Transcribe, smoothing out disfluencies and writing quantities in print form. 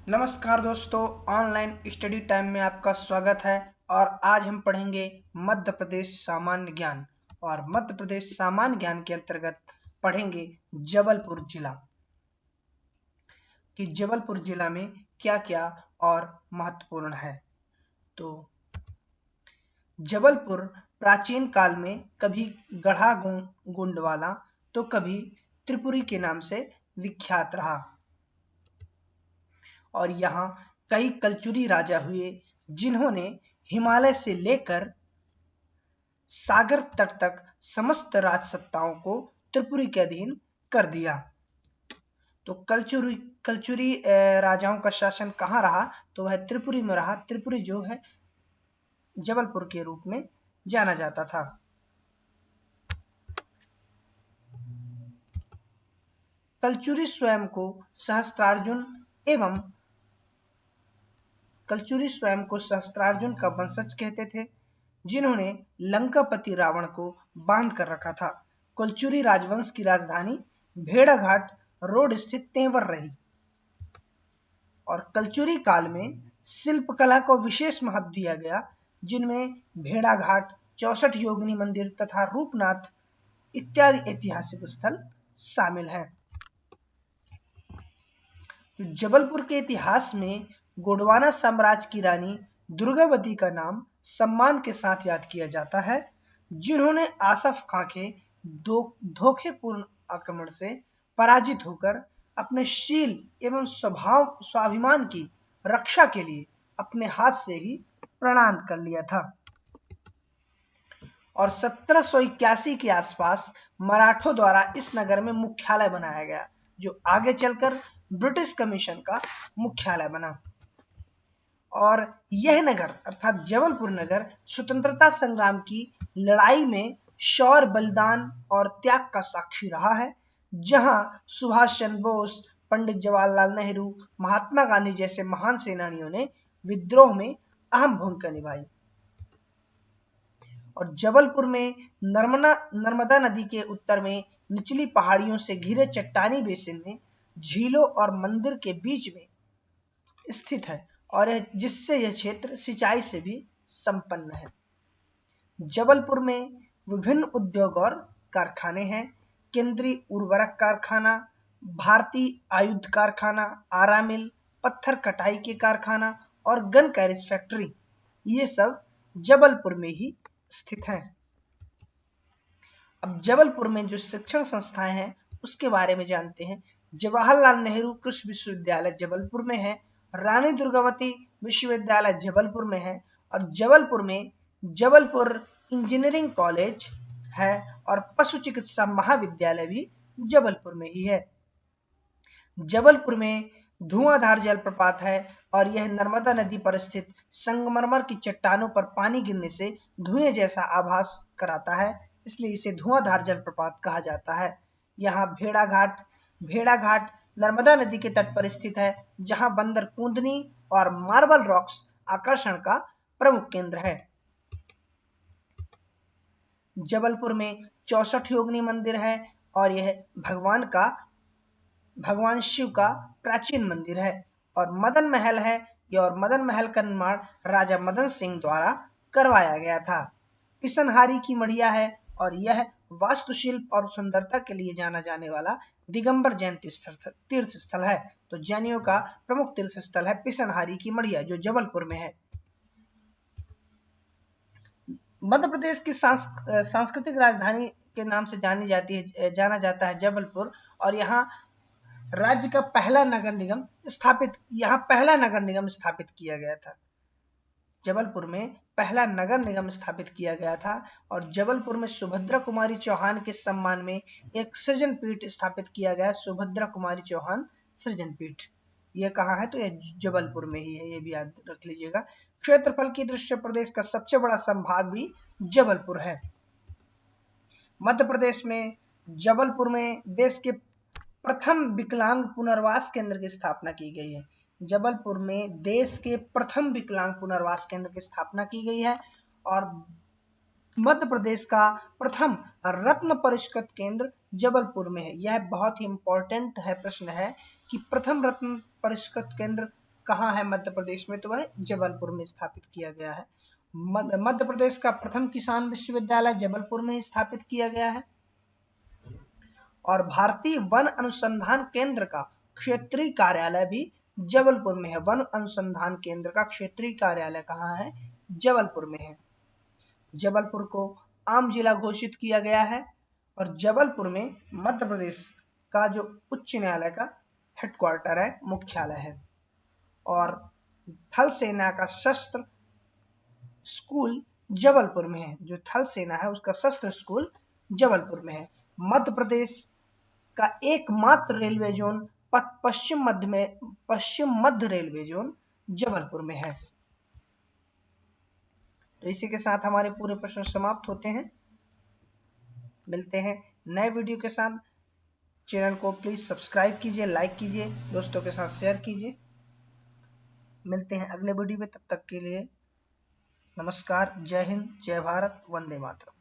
नमस्कार दोस्तों, online study time में आपका स्वागत है। और आज हम पढ़ेंगे मध्य प्रदेश सामान्य ज्ञान। और मध्य प्रदेश सामान्य ज्ञान के अंतर्गत पढ़ेंगे जबलपुर जिला कि जबलपुर जिला में क्या क्या और महत्वपूर्ण है। तो जबलपुर प्राचीन काल में कभी गढ़ा गोंडवाना तो कभी त्रिपुरी के नाम से विख्यात रहा और यहाँ कई कलचुरी राजा हुए जिन्होंने हिमालय से लेकर सागर तट तक समस्त राजसत्ताओं को त्रिपुरी के अधीन कर दिया। तो कलचुरी राजाओं का शासन कहाँ रहा? तो वह त्रिपुरी में रहा। त्रिपुरी जो है जबलपुर के रूप में जाना जाता था। कलचुरी स्वयं को सहस्त्रार्जुन का वंशज कहते थे, जिन्होंने लंकापति रावण को बांध कर रखा था। कलचुरी राजवंश की राजधानी भेड़ाघाट रोड स्थित तेवर रही और कलचुरी काल में शिल्पकला को विशेष महत्व दिया गया, जिनमें भेड़ाघाट, 64 योगिनी मंदिर तथा रूपनाथ इत्यादि ऐतिहासिक स्थल शामिल हैं। जबलपुर के इतिहास में गोंडवाना साम्राज्य की रानी दुर्गावती का नाम सम्मान के साथ याद किया जाता है, जिन्होंने आसफ खां के धोखेपूर्ण आक्रमण से पराजित होकर अपने शील एवं स्वाभिमान की रक्षा के लिए अपने हाथ से ही प्रणाम कर लिया था। और 1781 के आसपास मराठों द्वारा इस नगर में मुख्यालय बनाया गया, जो आगे चलकर ब्रिटिश कमीशन का मुख्यालय बना। और यह नगर अर्थात जबलपुर नगर स्वतंत्रता संग्राम की लड़ाई में शौर्य, बलिदान और त्याग का साक्षी रहा है, जहां सुभाष चंद्र बोस, पंडित जवाहरलाल नेहरू, महात्मा गांधी जैसे महान सेनानियों ने विद्रोह में अहम भूमिका निभाई। और जबलपुर में नर्मदा नदी के उत्तर में निचली पहाड़ियों से घिरे चट्टानी बेसिन में झीलों और मंदिर के बीच में स्थित है और जिससे यह क्षेत्र सिंचाई से भी संपन्न है। जबलपुर में विभिन्न उद्योग और कारखाने हैं। केंद्रीय उर्वरक कारखाना, भारतीय आयुध कारखाना, आरा मिल, पत्थर कटाई के कारखाना और गन कैरेज फैक्ट्री, ये सब जबलपुर में ही स्थित है। अब जबलपुर में जो शिक्षण संस्थाएं हैं उसके बारे में जानते हैं। जवाहरलाल नेहरू कृषि विश्वविद्यालय जबलपुर में है, रानी दुर्गावती विश्वविद्यालय जबलपुर में है और जबलपुर इंजीनियरिंग कॉलेज है और पशु चिकित्सा महाविद्यालय भी जबलपुर में ही है। जबलपुर में धुआंधार जलप्रपात है और यह नर्मदा नदी पर स्थित संगमरमर की चट्टानों पर पानी गिरने से धुएं जैसा आभास कराता है, इसलिए इसे धुआंधार जलप्रपात कहा जाता है। यहाँ भेड़ाघाट नर्मदा नदी के तट पर स्थित है, जहां बंदर कूंदनी और मार्बल रॉक्स आकर्षण का प्रमुख केंद्र है। जबलपुर में 64 योगिनी मंदिर है और यह भगवान शिव का प्राचीन मंदिर है। और मदन महल है, और मदन महल का निर्माण राजा मदन सिंह द्वारा करवाया गया था। पिसनहारी की मढ़िया है और यह वास्तुशिल्प और सुंदरता के लिए जाना जाने वाला दिगंबर जैन तीर्थ स्थल है। तो जैनियों का प्रमुख तीर्थ स्थल है पिसनहारी की मढ़िया, जो जबलपुर में है। मध्य प्रदेश की सांस्कृतिक राजधानी के नाम से जाना जाता है जबलपुर, और यहाँ राज्य का पहला नगर निगम स्थापित किया गया था। जबलपुर में पहला नगर निगम स्थापित किया गया था और जबलपुर में सुभद्रा कुमारी चौहान के सम्मान में एक सृजन पीठ स्थापित किया गया। सुभद्रा कुमारी चौहान सृजन पीठ, यह कहाँ है? तो यह जबलपुर में ही है, ये भी याद रख लीजिएगा। क्षेत्रफल की दृष्टि प्रदेश का सबसे बड़ा संभाग भी जबलपुर है। मध्य प्रदेश में जबलपुर में देश के प्रथम विकलांग पुनर्वास केंद्र की स्थापना की गई है। जबलपुर में देश के प्रथम विकलांग पुनर्वास केंद्र की स्थापना की गई है और मध्य प्रदेश का प्रथम रत्न परिष्कृत केंद्र जबलपुर में है। यह बहुत ही इंपॉर्टेंट है, प्रश्न है कि प्रथम रत्न परिष्कृत केंद्र कहाँ है मध्य प्रदेश में, तो वह जबलपुर में स्थापित किया गया है। मध्य प्रदेश का प्रथम किसान विश्वविद्यालय जबलपुर में स्थापित किया गया है। और भारतीय वन अनुसंधान केंद्र का क्षेत्रीय कार्यालय भी जबलपुर में है। वन अनुसंधान केंद्र का क्षेत्रीय कार्यालय कहाँ है, जबलपुर में है। जबलपुर को आम जिला घोषित किया गया है और जबलपुर में मध्य प्रदेश का जो उच्च न्यायालय का हेडक्वार्टर है, मुख्यालय है। और थल सेना का शस्त्र स्कूल जबलपुर में है। जो थल सेना है उसका शस्त्र स्कूल जबलपुर में है। मध्य प्रदेश का एकमात्र रेलवे जोन पश्चिम मध्य रेलवे जोन जबलपुर में है। तो इसी के साथ हमारे पूरे प्रश्न समाप्त होते हैं। मिलते हैं नए वीडियो के साथ। चैनल को प्लीज सब्सक्राइब कीजिए, लाइक कीजिए, दोस्तों के साथ शेयर कीजिए। मिलते हैं अगले वीडियो में, तब तक के लिए नमस्कार, जय हिंद, जय भारत, वंदे मातरम।